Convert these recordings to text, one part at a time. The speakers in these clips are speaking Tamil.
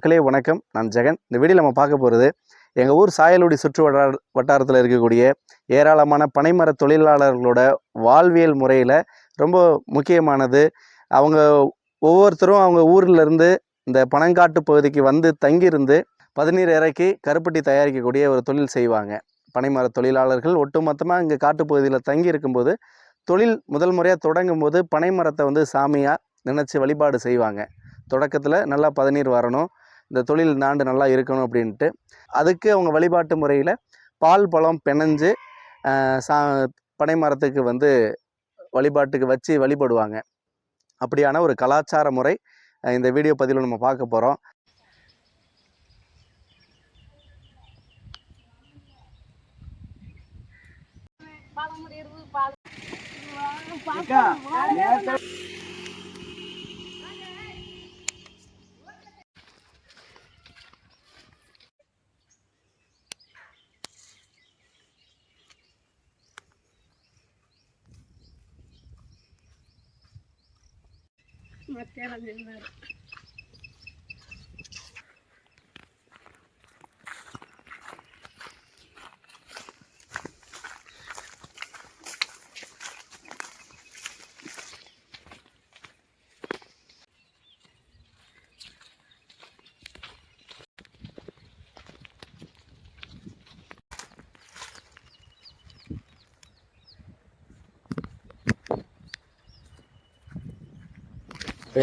மக்களே வணக்கம், நான் ஜெகன். இந்த வீடியோ நம்ம பார்க்க போகிறது எங்கள் ஊர் சாயலுடி சுற்று வட்டாரத்தில் இருக்கக்கூடிய ஏராளமான பனைமர தொழிலாளர்களோட வாழ்வியல் முறையில் ரொம்ப முக்கியமானது. அவங்க ஒவ்வொருத்தரும் அவங்க ஊர்லேருந்து இந்த பனங்காட்டு பகுதிக்கு வந்து தங்கியிருந்து பதநீர் இறக்கி கருப்பட்டி தயாரிக்கக்கூடிய ஒரு தொழில் செய்வாங்க. பனைமர தொழிலாளர்கள் ஒட்டுமொத்தமாக இங்கே காட்டுப்பகுதியில் தங்கி இருக்கும்போது தொழில் முதல் முறையாக தொடங்கும் போது பனைமரத்தை வந்து சாமியாக நினச்சி வழிபாடு செய்வாங்க. தொடக்கத்தில் நல்லா பதநீர் வரணும், இந்த தொழில் இந்த ஆண்டு நல்லா இருக்கணும் அப்படின்ட்டு அதுக்கு அவங்க வழிபாட்டு முறையில் பால் பழம் பிணைஞ்சு பனை மரத்துக்கு வந்து வழிபாட்டுக்கு வச்சு வழிபடுவாங்க. அப்படியான ஒரு கலாச்சார முறை இந்த வீடியோ பதிவில் நம்ம பார்க்க போகிறோம்.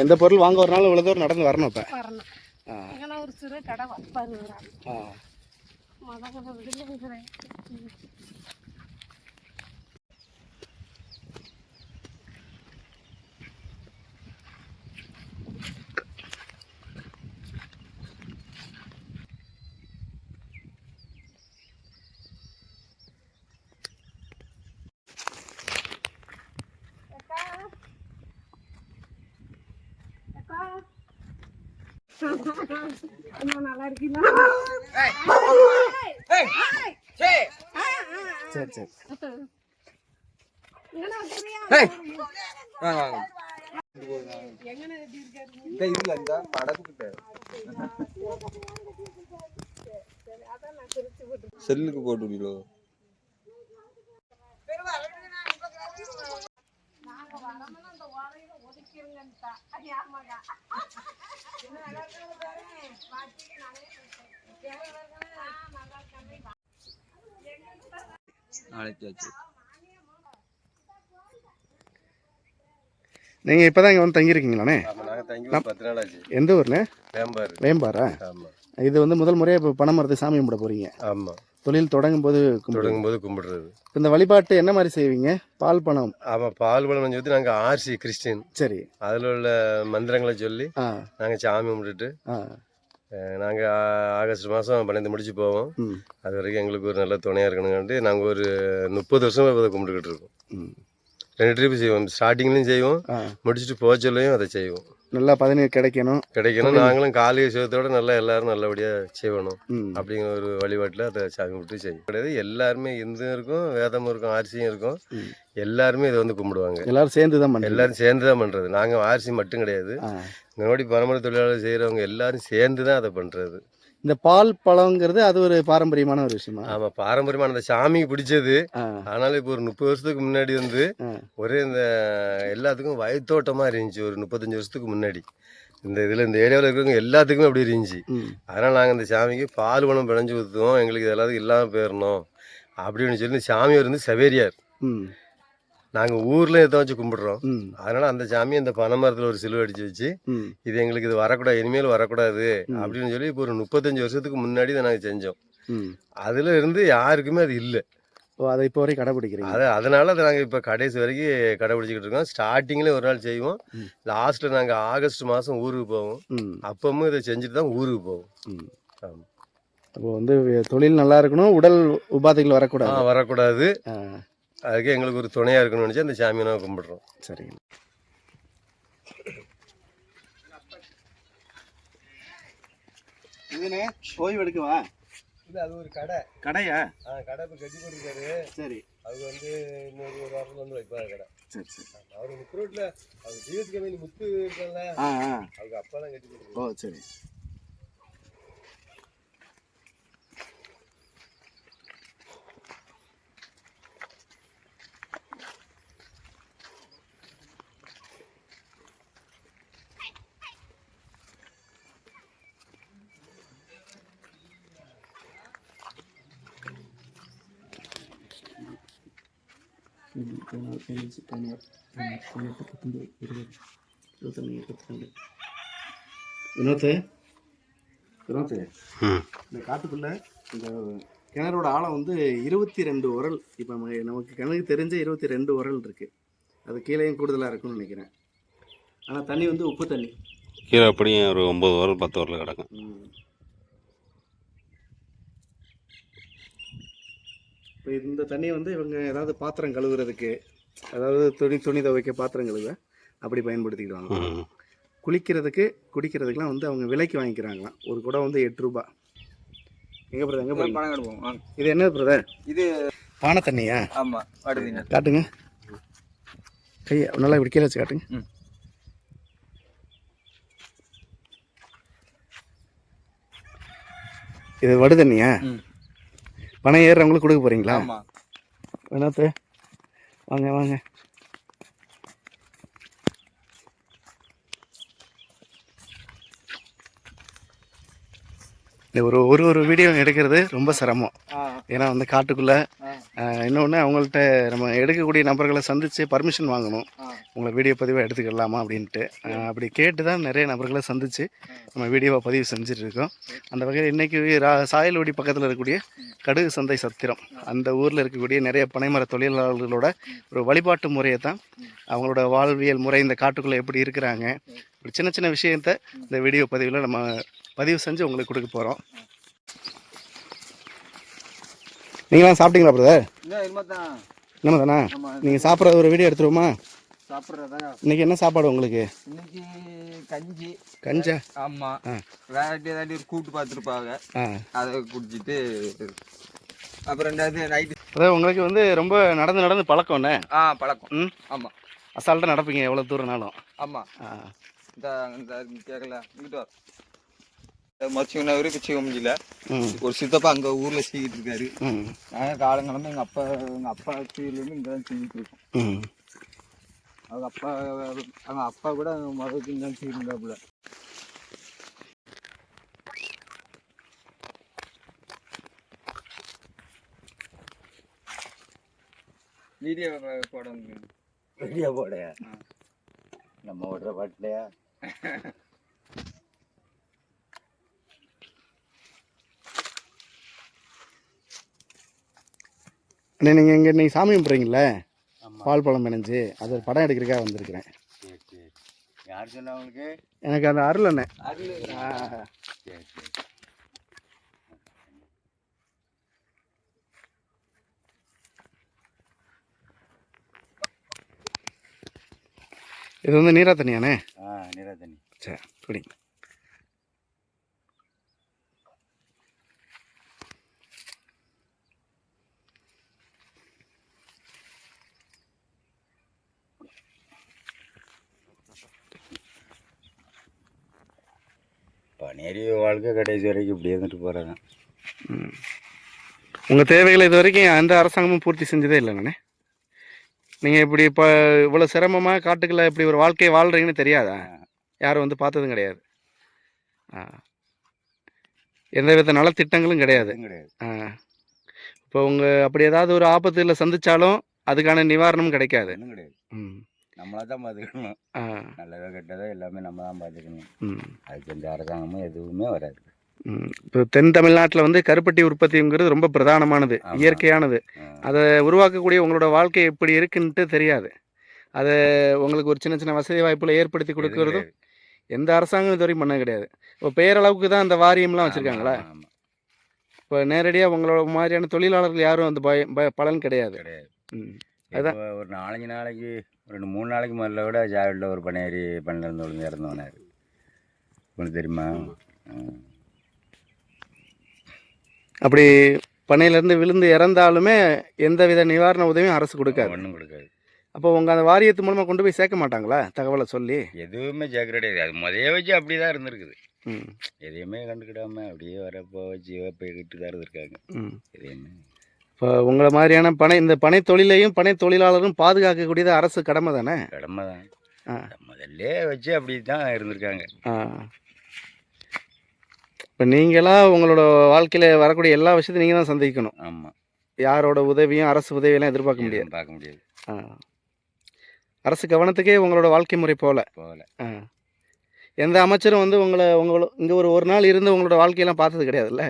எந்த பொருள் வாங்க ஒரு நாள் இவ்வளோ தூரம் நடந்து வரணும். இப்போ வரணும் ஒரு சிறு கடை வைப்பாரு. நல்லா இருக்கீங்களா? சரி சரி செல்லுக்கு போட்டு விடுவீங்களோ? நீங்கள் இப்போ தான் இங்கே வந்து தங்கியிருக்கீங்களாண்ணே? நாங்கள் தங்கி 10 நாள் ஆச்சு. எந்த ஊர்ண்ணே? வேம்பாரா? ஆமாம். இது வந்து முதல் முறையாக இப்போ பனை மரத்தை சாமி கும்பிட போகிறீங்க? ஆமாம். தொழில் தொடங்கும் போது கும்பிடுறது. இந்த வழிபாட்டு என்ன மாதிரி செய்வீங்க? பால் பணம்? ஆமாம், பால் பணம் சொல்லி நாங்கள் ஆர்சி கிறிஸ்டின். சரி. அதில் உள்ள மந்திரங்களை சொல்லி நாங்கள் சாமி கும்பிட்டுட்டு நாங்கள் ஆகஸ்ட் மாதம் 12 முடிச்சு போவோம். அது வரைக்கும் எங்களுக்கு ஒரு நல்ல துணையாக இருக்கணுங்காண்டி நாங்கள் ஒரு 30 வருஷமாக அதை கும்பிட்டுக்கிட்டு இருக்கோம். 2 ட்ரிப் செய்வோம். ஸ்டார்டிங்லையும் செய்வோம், முடிச்சுட்டு போச்சலையும் அதை செய்வோம். நல்லா பதநீர் கிடைக்கணும். நாங்களும் காலை விஷயத்தோட நல்லா எல்லாரும் நல்லபடியாக செய்யணும் அப்படிங்கிற ஒரு வழிபாட்டில் அதை சாமி விட்டு செய்யும் கிடையாது. எல்லாருமே இந்தும் இருக்கும், வேதமும் இருக்கும், ஆர்சியும் இருக்கும். எல்லாருமே இதை வந்து கும்பிடுவாங்க. எல்லாரும் சேர்ந்து தான் பண்ணுறது. நாங்கள் ஆர்சி மட்டும் கிடையாது, நோடி பரம்பரை தொழிலாளர் செய்கிறவங்க எல்லாரும் சேர்ந்து தான் அதை பண்ணுறது. இந்த பால் பழங்கிறது அது ஒரு பாரம்பரியமான ஒரு விஷயமா? ஆமாம், பாரம்பரியமான அந்த சாமிக்கு பிடிச்சது. ஆனாலும் இப்போ ஒரு 30 வருஷத்துக்கு முன்னாடி வந்து ஒரே இந்த எல்லாத்துக்கும் வயத்தோட்டமாக இருந்துச்சு. ஒரு 35 வருஷத்துக்கு முன்னாடி இந்த இதில் இந்த ஏரியாவில் இருக்கிறவங்க எல்லாத்துக்குமே அப்படி இருந்துச்சு. அதனால் நாங்கள் இந்த சாமிக்கு பால் பழம் பிணைஞ்சு ஊற்றுவோம். எங்களுக்கு எல்லாத்துக்கும் இல்லாமல் போயிடணும் அப்படின்னு சொல்லி சாமி வந்து சவேரியார். நாங்கள் ஊரில் இதை வச்சு கும்பிடுறோம். அதனால் அந்த சாமி அந்த பனை மரத்தில் ஒரு சிலுவை அடித்து வச்சு இது எங்களுக்கு இது வரக்கூடாது, இனிமேல் வரக்கூடாது அப்படின்னு சொல்லி இப்போ ஒரு 35 வருஷத்துக்கு முன்னாடி இதை நாங்கள் செஞ்சோம். அதில் இருந்து யாருக்குமே அது இல்லை. அதை இப்போ வரைக்கும் கடைப்பிடிக்கிறீங்க? அதனால அதை நாங்கள் இப்போ கடைசி வரைக்கும் கடைப்பிடிச்சிக்கிட்டு இருக்கோம். ஸ்டார்டிங்கில் ஒரு நாள் செய்வோம், லாஸ்ட்டில் நாங்கள் ஆகஸ்ட் மாதம் ஊருக்கு போவோம். அப்பவும் இதை செஞ்சுட்டு தான் ஊருக்கு போவோம். ஆமாம். அப்போ வந்து தொழில் நல்லா இருக்கணும், உடல் உபாதைகள் வரக்கூடாது. அதுக்கு எங்களுக்கு ஒரு துணையாக இருக்கணும்னு நினச்சி அந்த சாமியை நாங்கள் கும்பிடுறோம். சரிங்க. இதுனே ஓய்வு எடுக்கவா? இல்லை, அது ஒரு கடையா? கடை இப்போ கட்டி போட்டுருக்காரு. சரி. அது வந்து இன்னொரு வாரத்தில் வந்து வைப்பாங்க கடை. சரி சரி. அவர் முக்குரோட்டில் அவர் ஜிஎஸ்டி கம்பெனி முத்து இருக்கல, அதுக்கு அப்பா தான் கட்டி போட்டுருக்காரு. ஓ சரி. வினோத்து வினோத்து ம் இந்த காட்டுக்குள்ளே இந்த கிணறோட ஆழம் வந்து 22 உரல். இப்போ நமக்கு கிணறு தெரிஞ்ச 22 உரல் இருக்குது. அது கீழேயும் கூடுதலாக இருக்கும்னு நினைக்கிறேன். ஆனால் தண்ணி வந்து உப்பு தண்ணி. கீழே அப்படியும் ஒரு 9 வரல் 10 வரல கிடக்கும். இப்போ இந்த தண்ணியை வந்து இவங்க ஏதாவது பாத்திரம் கழுவுறதுக்கு, அதாவது துணி துவைக்க பாத்திரம் கழுவ அப்படி பயன்படுத்திக்கிடுவாங்க. குளிக்கிறதுக்கு குடிக்கிறதுக்கெலாம் வந்து அவங்க விலைக்கு வாங்கிக்கிறாங்களாம். ஒரு குடம் வந்து 8 ரூபா. எங்கே பிரதர் எங்கே போய் பணம் கட்டுவோம். இது என்ன பிரதர்? இது பானை தண்ணியா? ஆமாம், அடுத்தீங்க காட்டுங்க. கையை நல்லா இப்படி கீழே வச்சு காட்டுங்க. இது வடு தண்ணியா? பணம் ஏறுறவங்களுக்கு கொடுக்க போகிறீங்களா? ஆமாம். வினோத்து வாங்க வாங்க. ஒரு வீடியோ எடுக்கிறது ரொம்ப சிரமம். ஏன்னா வந்து காட்டுக்குள்ளே இன்னொன்று அவங்கள்ட்ட நம்ம எடுக்கக்கூடிய நபர்களை சந்தித்து பர்மிஷன் வாங்கணும். உங்களை வீடியோ பதிவாக எடுத்துக்கலாமா அப்படின்ட்டு. அப்படி கேட்டு தான் நிறைய நபர்களை சந்தித்து நம்ம வீடியோவை பதிவு செஞ்சுட்ருக்கோம். அந்த வகையில் இன்றைக்கி சாயல்வடி பக்கத்தில் இருக்கக்கூடிய கடுகு சந்தை சத்திரம், அந்த ஊரில் இருக்கக்கூடிய நிறைய பனைமர தொழிலாளர்களோட ஒரு வழிபாட்டு முறையை தான், அவங்களோட வாழ்வியல் முறை, இந்த காட்டுக்குள்ளே எப்படி இருக்கிறாங்க, ஒரு சின்ன சின்ன விஷயத்தை இந்த வீடியோ பதிவில் நம்ம பதிவு செஞ்சு உங்களுக்கு கொடுக்க போகிறோம். நீங்களாம் சாப்பிட்டீங்களா பிரதர்? என்னமா தானே? நீங்கள் சாப்பிட்ற ஒரு வீடியோ எடுத்துருவோமா? சாப்பிட்றதா? இன்னைக்கு என்ன சாப்பாடு உங்களுக்கு? இன்னைக்கு கஞ்சி. கஞ்சா? ஆமாம். வேலைக்கு ஏதாட்டி ஒரு கூட்டு பார்த்துருப்பாங்க, அதை குடிச்சிட்டு அப்புறம் ரெண்டாவது நைட்டு. அதாவது உங்களுக்கு வந்து ரொம்ப நடந்து நடந்து பழக்கம்ண்ணே? பழக்கம். ஆமாம். அசால்ட்டாக நடப்பீங்க எவ்வளோ தூரம்னாலும்? ஆமாம். இந்த கேட்கல இங்கிட்டு வர மச்சிவனவருக்கு செய்ய முடியல. ஒரு சித்தப்பா அங்கே ஊரில் செய்யிட்டு இருக்காரு. நாங்கள் காலங்கிழமை எங்கள் அப்பா சீர்லேருந்து இங்கே தான் செஞ்சுட்டு இருக்கோம். அவங்க அப்பா கூட மகளுக்கு இங்கே தான் செய்யிருந்தாப்புல. வீடியோ போட நம்ம ஓடுற பாட்டுலையா? அண்ணே நீங்கள் இங்கே இன்னைக்கு சாமி கும்பிட்றீங்களே, பால் பழம் பிணைஞ்சு, அது ஒரு படம் எடுக்கிறதுக்காக வந்திருக்கிறேன். யார் சொன்னா உங்களுக்கு? எனக்கு அந்த அருள் அண்ணே. இது வந்து நீரா தண்ணியாண்ணே? நீரா தண்ணி. சரி குடிங்க. பனேரி வாழ்க்கை கடைசி வரைக்கும் இப்படி இருந்துட்டு போகிறாங்க. உங்கள் தேவைகளை இது வரைக்கும் எந்த அரசாங்கமும் பூர்த்தி செஞ்சதே இல்லைங்கண்ணே. நீங்கள் இப்படி இப்போ இவ்வளோ சிரமமாக காட்டுக்குள்ளே இப்படி ஒரு வாழ்க்கையை வாழ்கிறீங்கன்னு தெரியாதா? யாரும் வந்து பார்த்ததும் கிடையாது. எந்த வித நலத்திட்டங்களும் கிடையாது. இப்போ உங்கள் அப்படி ஏதாவது ஒரு ஆபத்து இல்லை சந்திச்சாலும் அதுக்கான நிவாரணமும் கிடைக்காது. நம்மளா தான் பார்த்துக்கணும். நல்லதோ கெட்டதோ எல்லாமே நம்ம தான் பார்த்துக்கணும். அதுக்கு எந்த அரசாங்கமும் எதுவுமே வராது. இப்போ தென் தமிழ்நாட்டில் வந்து கருப்பட்டி உற்பத்திங்கிறது ரொம்ப பிரதானமானது, இயற்கையானது. அதை உருவாக்கக்கூடிய உங்களோட வாழ்க்கை எப்படி இருக்குன்ட்டு தெரியாது. அதை உங்களுக்கு ஒரு சின்ன சின்ன வசதி வாய்ப்புகளை ஏற்படுத்தி கொடுக்கறதும் எந்த அரசாங்கம் இது வரைக்கும் பண்ண கிடையாது. இப்போ பேரளவுக்கு தான் அந்த வாரியம்லாம் வச்சுருக்காங்களா? இப்போ நேரடியாக உங்களோட மாதிரியான தொழிலாளர்கள் யாரும் அந்த பலன் கிடையாது. அதான் ஒரு 4-5 நாளைக்கு, 2-3 நாளைக்கு முதல்ல விட ஜாவியில் ஒரு பனையேறி பண்ணிலிருந்து விழுந்து இறந்தவனார். உங்களுக்கு தெரியுமா? அப்படி பண்ணையிலேருந்து விழுந்து இறந்தாலுமே எந்த வித நிவாரண உதவியும் அரசு கொடுக்காது. ஒன்றும் கொடுக்காது. அப்போ உங்கள் அந்த வாரியத்து மூலமாக கொண்டு போய் சேர்க்க மாட்டாங்களா தகவலை சொல்லி? எதுவுமே சேர்க்க கிடையாது. அது முதலே வச்சு அப்படி தான் இருந்திருக்குது. எதையுமே கண்டுக்கிடாமல் அப்படியே வரப்போ வச்சு போய்கிட்டு தான் இருந்திருக்காங்க. எதையுமே இப்போ உங்களை மாதிரியான இந்த பனை தொழிலையும் பனை தொழிலாளரும் பாதுகாக்கக்கூடியது அரசு கடமை தானே? கடமை தான். முதல்ல வச்சு அப்படி தான் இருந்திருக்காங்க. இப்போ நீங்களாம் உங்களோட வாழ்க்கையில் வரக்கூடிய எல்லா விஷயத்தையும் நீங்கள் தான் சந்திக்கணும். ஆமாம். யாரோட உதவியும் அரசு உதவியெல்லாம் எதிர்பார்க்க முடியாது. பார்க்க முடியாது. ஆ. அரசு கவனத்துக்கே உங்களோட வாழ்க்கை முறை போகல. ஆ. எந்த அமைச்சரும் வந்து இங்கே ஒரு நாள் இருந்து உங்களோட வாழ்க்கையெல்லாம் பார்த்தது கிடையாதுல்ல?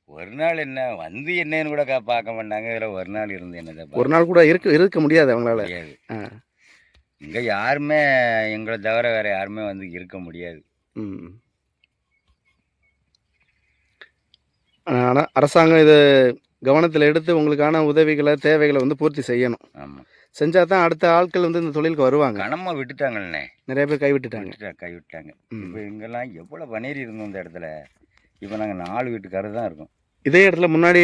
ஒரு நாள் என்ன வந்து என்னன்னு கூட பார்க்க மாட்டாங்க. இதில் ஒரு நாள் இருந்து என்னதை ஒரு நாள் கூட இருக்க முடியாது அவங்களால. முடியாது. ஆ. இங்கே யாருமே எங்களை தவிர வேறு யாருமே வந்து இருக்க முடியாது. ம். ஆனால் அரசாங்கம் இதை கவனத்தில் எடுத்து உங்களுக்கான உதவிகளை தேவைகளை வந்து பூர்த்தி செய்யணும். ஆமாம், செஞ்சால் தான் அடுத்த ஆட்கள் வந்து இந்த தொழிலுக்கு வருவாங்க. கனமாக விட்டுட்டாங்கண்ணே. நிறைய பேர் கைவிட்டுட்டாங்க. கைவிட்டாங்க. ம். இப்போ இங்கெல்லாம் எவ்வளோ பனேரி இருந்தோம் இந்த இடத்துல. இப்போ நாங்கள் 4 வீட்டுக்காரர் தான் இருக்கோம். இதே இடத்துல முன்னாடி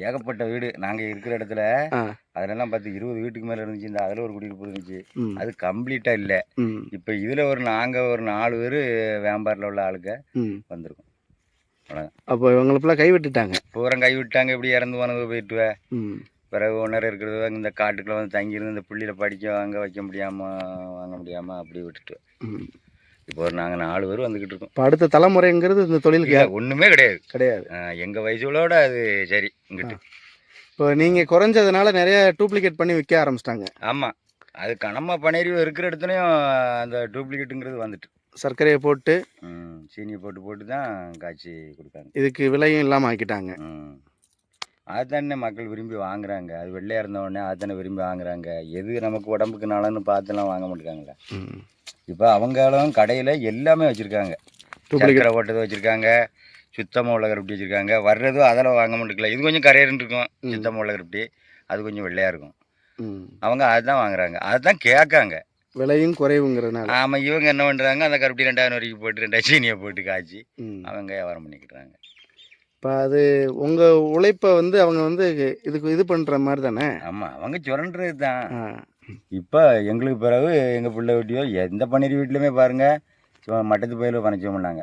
ஏகப்பட்ட வீடு நாங்கள் இருக்கிற இடத்துல. ஆ. அதிலெல்லாம் 10-20 வீட்டுக்கு மேலே இருந்துச்சு. இந்த அதில் ஒரு குடியிருப்பு இருந்துச்சு. ம். அது கம்ப்ளீட்டாக இல்லை. ம். இப்போ இதில் நாங்கள் ஒரு 4 பேர் வியாபாரில் உள்ள ஆளுங்க ம். வந்திருக்கோம். அப்போ இவங்களை ஃபுல்லாக கைவிட்டுட்டாங்க. பூரம் கைவிட்டாங்க. இப்படி இறந்து போனது போயிட்டுவே. ம். பிறகு ஒன்றரை இருக்கிறது இந்த காட்டுக்குள்ளே வந்து தங்கியிருந்து இந்த பிள்ளையில படிக்க வைக்க முடியாமல் வாங்க முடியாமல் அப்படி விட்டுட்டு ம். இப்போ நாங்கள் 4 பேர் வந்துக்கிட்டு இருக்கோம். இப்போ அடுத்த தலைமுறைங்கிறது இந்த தொழிலுக்கு ஒன்றுமே கிடையாது. கிடையாது. எங்கள் வயசுகளோட அது சரி இங்கிட்டு. இப்போ நீங்கள் குறைஞ்சதுனால நிறைய டூப்ளிகேட் பண்ணி விற்க ஆரம்பிச்சிட்டாங்க. ஆமாம், அது கனமாக பனேரி இருக்கிற இடத்துலையும் அந்த டூப்ளிகேட்டுங்கிறது வந்துட்டு. சர்க்கரையை போட்டு சீனியை போட்டு தான் காய்ச்சி கொடுக்காங்க. இதுக்கு விலையும் இல்லாமல் ஆக்கிட்டாங்க. அதுதானே மக்கள் விரும்பி வாங்குறாங்க. அது வெள்ளையாக இருந்தவுடனே அதுதானே விரும்பி வாங்குறாங்க. எது நமக்கு உடம்புக்கு நலன்னு பார்த்துலாம் வாங்க மாட்டேங்காங்களே. இப்போ அவங்களும் கடையில் எல்லாமே வச்சுருக்காங்க. சர்க்கரை போட்டது வச்சுருக்காங்க, சுத்தமாக உள்ள கருப்பட்டி வச்சுருக்காங்க. வர்றதும் அதில் வாங்க மாட்டேங்கல. இது கொஞ்சம் கரையருன்னு இருக்கும் சுத்தமாக உள்ள கருப்பட்டி. அது கொஞ்சம் வெள்ளையாக இருக்கும். அவங்க அதுதான் வாங்குறாங்க, அதுதான் கேட்காங்க. விலையும் குறைவுங்கிறதுனால. ஆமாம், இவங்க என்ன பண்ணுறாங்க, அந்த கருப்பட்டி 2000 வரைக்கும் போட்டு 2000 சீனியை போட்டு காய்ச்சி அவங்க வியாபாரம் பண்ணிக்கிறாங்க. இப்போ அது உங்கள் உழைப்பை வந்து அவங்க வந்து இது பண்ணுற மாதிரி தானே? ஆமாம், அவங்க சுரண்டுறது தான். இப்போ எங்களுக்கு பிறகு எங்கள் பிள்ளை வீட்டையோ எந்த பன்னீர் வீட்லையுமே பாருங்கள் மட்டத்து பயில பனைச்சோம் பண்ணாங்க.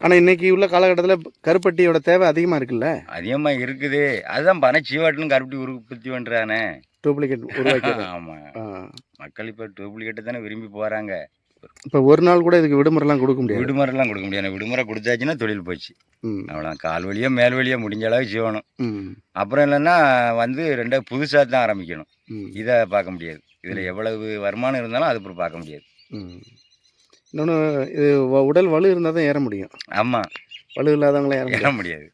ஆனால் இன்றைக்கி உள்ள காலகட்டத்தில் கருப்பட்டியோட தேவை அதிகமாக இருக்குல்ல? அதிகமாக இருக்குது. அதுதான் பனை சீவாட்டிலும் கருப்பட்டி உற்பத்தி பண்ணுறானே. டூப்ளிகேட் உருவாக்கி. ஆமாம், மக்கள் இப்போ டூப்ளிகேட்டை தானே விரும்பி போகிறாங்க. இப்போ ஒரு நாள் கூட இதுக்கு விடுமுறைலாம் கொடுக்க முடியாது. விடுமுறைலாம் கொடுக்க முடியாது. விடுமுறை கொடுத்தாச்சுன்னா தொழில் போச்சு. அவ்வளோதான். கால் வழியோ மேல் வழியோ முடிஞ்ச அளவுக்கு செய்யணும். அப்புறம் இல்லைன்னா வந்து ரெண்டாவது புதுசாக தான் ஆரம்பிக்கணும். இதை பார்க்க முடியாது. இதில் எவ்வளவு வருமானம் இருந்தாலும் அது அப்புறம் பார்க்க முடியாது. இன்னொன்று, இது உடல் வலு இருந்தால் தான் ஏற முடியும். ஆமாம், வலு இல்லாதவங்களாம் ஏற முடியாது.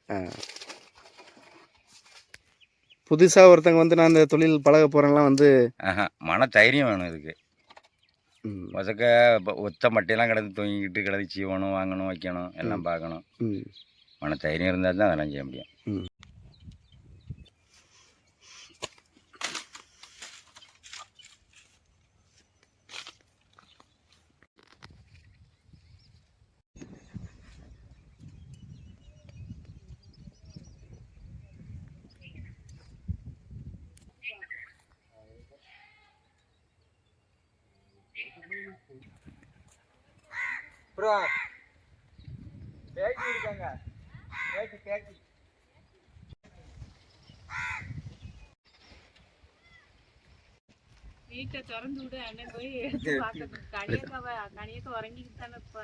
புதுசாக ஒருத்தங்க வந்து நான் இந்த தொழில் பழக போகிறேன்லாம் வந்து மன தைரியம் வேணும் இதுக்கு. வசக்க ஒத்த மட்டையெல்லாம் கிடந்து தொங்கிக்கிட்டு கிடந்து சீவணும், வாங்கணும், வைக்கணும், எல்லாம் பார்க்கணும். மன தைரியம் இருந்தால் தான் அதெல்லாம் செய்ய முடியும். ப்ரோ பேக்கி இருக்காங்க, பேக்கி வீட்டை திறந்து விடு, அண்ணன் போய் எடுத்து பார்க்கணும். கனியக்க உறங்கிக்கிட்டு தானே இப்ப.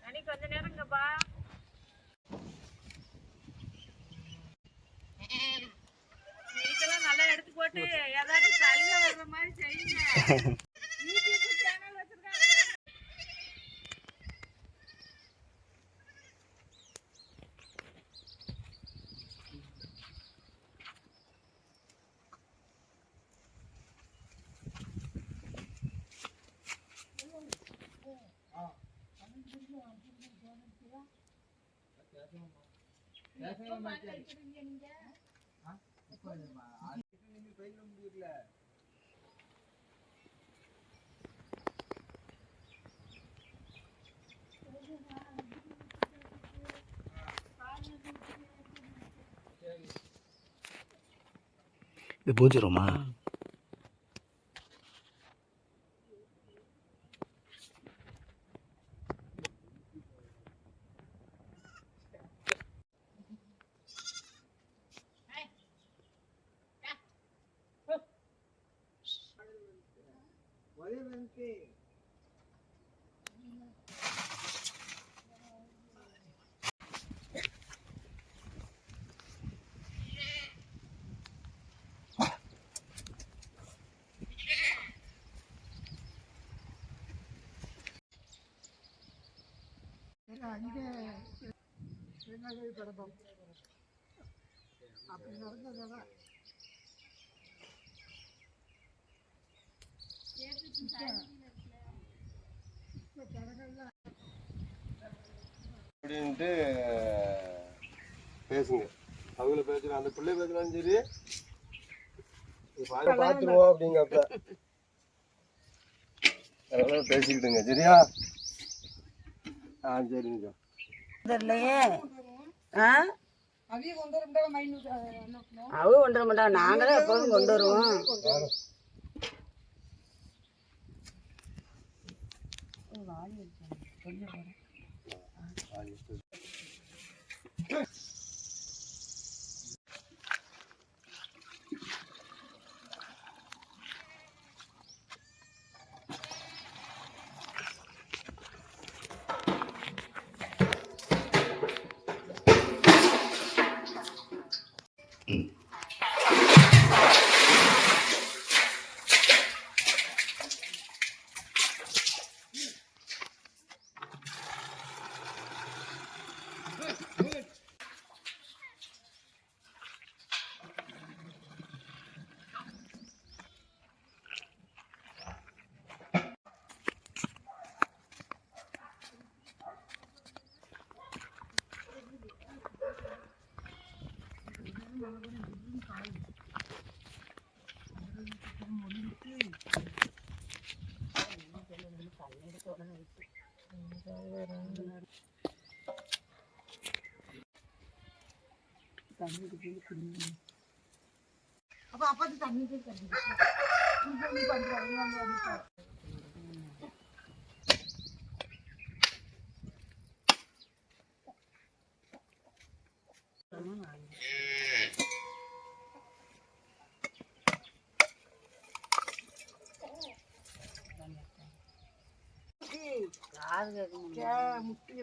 கனி கொஞ்ச நேரங்கப்பா. வீட்டெல்லாம் நல்லா எடுத்து போட்டு ஏதாவது சளில வர்ற மாதிரி செய்யுங்க. யூடியூப் சேனல் வச்சிருக்காங்க. இது பூஜை ரூமா? அப்படின்ட்டு பேசுங்க. அவங்கள பேசலாம், அந்த பிள்ளை பேசலாம். சரி பார்த்துருவோம் அப்படிங்கப்ப அதெல்லாம் பேசிக்கிட்டுங்க. சரியா? சரிங்க. தெரியலையே. அவங்க கொண்டு வர மாட்டாங்க, நாங்களே எப்போதும் கொண்டு வருவோம்.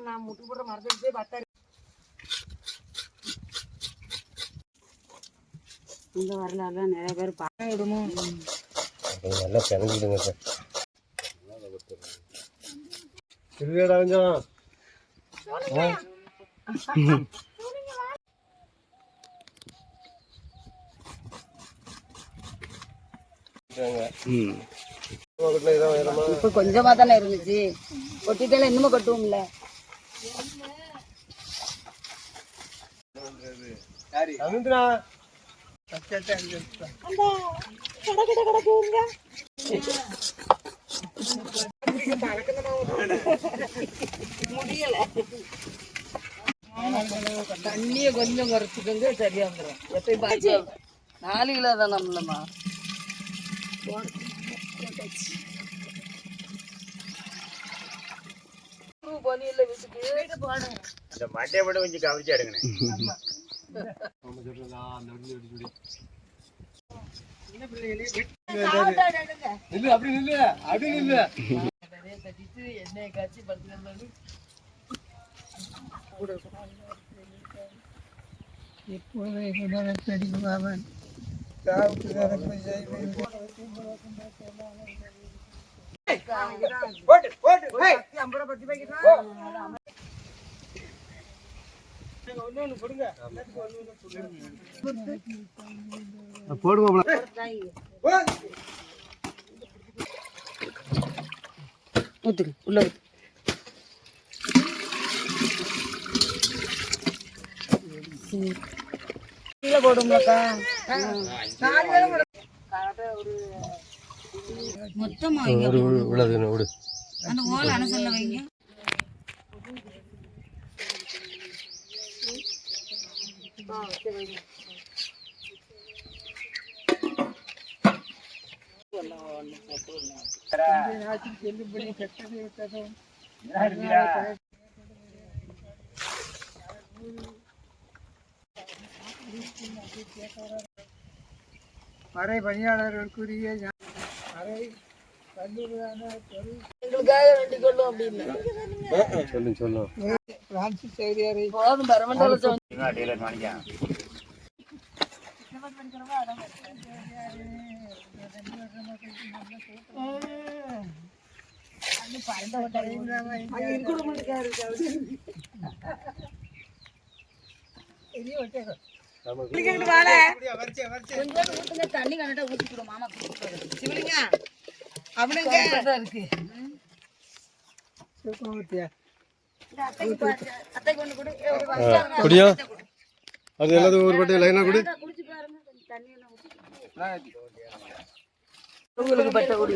நான் முட்டு போடுற மரத்தை பத்தாரு இந்த வரலாறுலாம் நிறைய பேர் பார்க்க விடணும். நல்லா பிணைஞ்சிடுங்க சார். திருவிழா கொஞ்சம் இப்ப கொஞ்சமா தானே இருந்துச்சு, கொட்டிட்டால இன்னும் கொட்டுவோம்ல. முடியல, தண்ணிய கொஞ்சம் குறைச்சிக்கோங்க, சரியா வந்துடும். எப்பயும் பாய்ச்சி 4 கிலோ தான் நம்மளமா பொனியில வீட்டுக்கு போனேன். அந்த மண்டையை மட்டும் கொஞ்சம் கவனிச்சு எடுங்க. எண்ணெய் காய்ச்சி 10 நிமிடம் போடுவோம். ஊத்துக்கு உள்ள கீழே போடும்லக்கா. மொத்தமா அந்த ஓலை அனசல்ல வைங்க. அரை பணியாளர்களுக்குரிய அரை கல்லூரியான எங்களுக்காக வேண்டிக் கொள்ளும் அப்படின்னு சொல்லும். பிரான்சிஸ் சேரியாரை போதும் பரமண்டல கொடுக்க எரிய வச்சேன் கொஞ்சோண்டு ஊத்துங்க, தண்ணி கண்டிப்பா ஊத்திக்கிறோம் மாமா குடிச்சிட்டு சிவலிங்க அவனுங்க இருக்கு. ஊற்றியா அத்தைக்கு ஒண்ணு கொடு. குடியா அது எல்லாத்துக்கும் ஒரு பட்டு லைனாக குடி. குடிச்சு பாருங்க, கொஞ்சம் தண்ணி எல்லாம் ஊத்தி. உங்களுக்கு பட்ட குடி.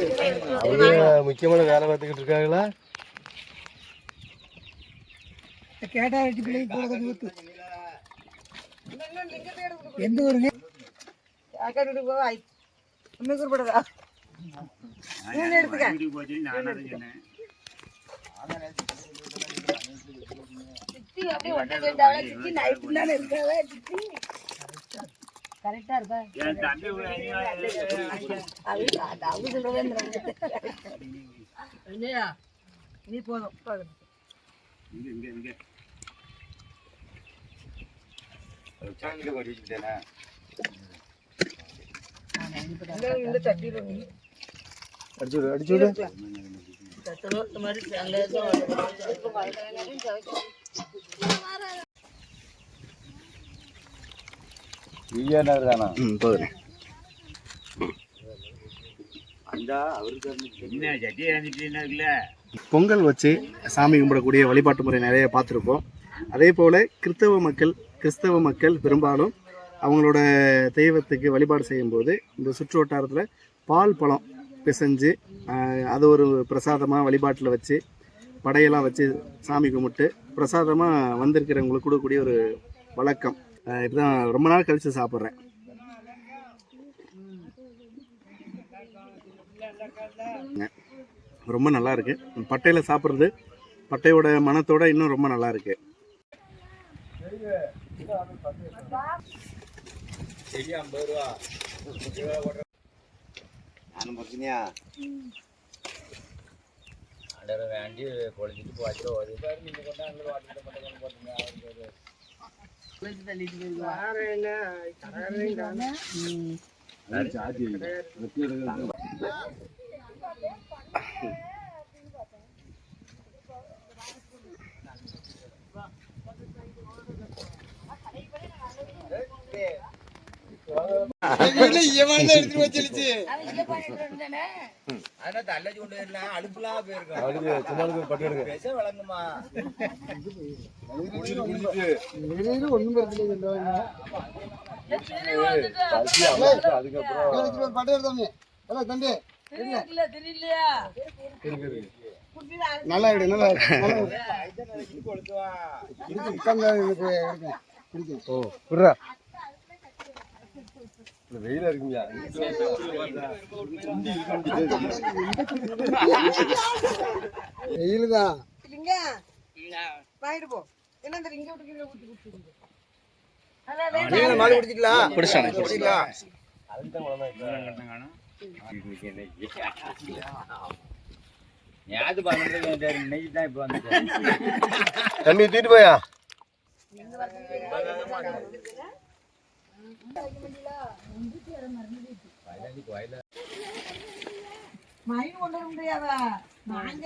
அவங்க முக்கியமான வேலை பார்த்துக்கிட்டு இருக்காங்களா? கேட்டா ரெட்டி பிள்ளை கூட கொஞ்சம் ஊற்று. எந்த ஊருங்க? அக்கா போய் இன்னும் குறிப்பிடதா எடுத்துக்க சித்தி அப்படியே ஒட்ட வேண்டாம். சித்தி நைட்டு தானே இருக்காவ. சித்தி கரெக்டா இருக்கா? அவங்க சொல்றதே இல்லையா? நீ போதும் இந்த தட்டிடு அடிச்சுடு அடிச்சுடு. இந்த மாதிரி அங்க விஜயநகர் தானா? போதும். பொங்கல் வச்சு சாமி கும்பிடக்கூடிய வழிபாட்டு முறை நிறைய பார்த்துருப்போம். அதே போல் கிறிஸ்தவ மக்கள் பெரும்பாலும் அவங்களோட தெய்வத்துக்கு வழிபாடு செய்யும்போது இந்த சுற்று வட்டாரத்தில் பால் பழம் பிசைஞ்சு அது ஒரு பிரசாதமாக வழிபாட்டில் வச்சு படையெல்லாம் வச்சு சாமி கும்பிட்டு பிரசாதமாக வந்திருக்கிறவங்களுக்கு கொடுக்கக்கூடிய ஒரு வழக்கம். இப்படிதான் ரொம்ப நாள் கழித்து சாப்பிட்றேன். ரொம்ப நல்லா இருக்கு. பட்டையில் சாப்பிட்றது பட்டையோட மனத்தோட இன்னும் ரொம்ப நல்லா இருக்கு. வேண்டி பொழிச்சிட்டு போச்சு. நீங்க கொண்டாந்து வாட்டிட்டு போட்டுங்க. நல்லா இருக்கு. நல்லா வெயிலா இருக்குங்க. வெயில் தான். வாங்கிட்டு போ. என்ன இந்த இங்க விட்டு ஊத்தி குடிச்சிருங்க. மாடு குடிச்சிக்கலாம். பிடிச்சானே. ஞாபகம் பண்ணுறது இன்னைக்கு தான் இப்போ வந்து தண்ணி ஊத்திட்டு போயா. மயில் கொண்டு வர முடியாதா? நாங்க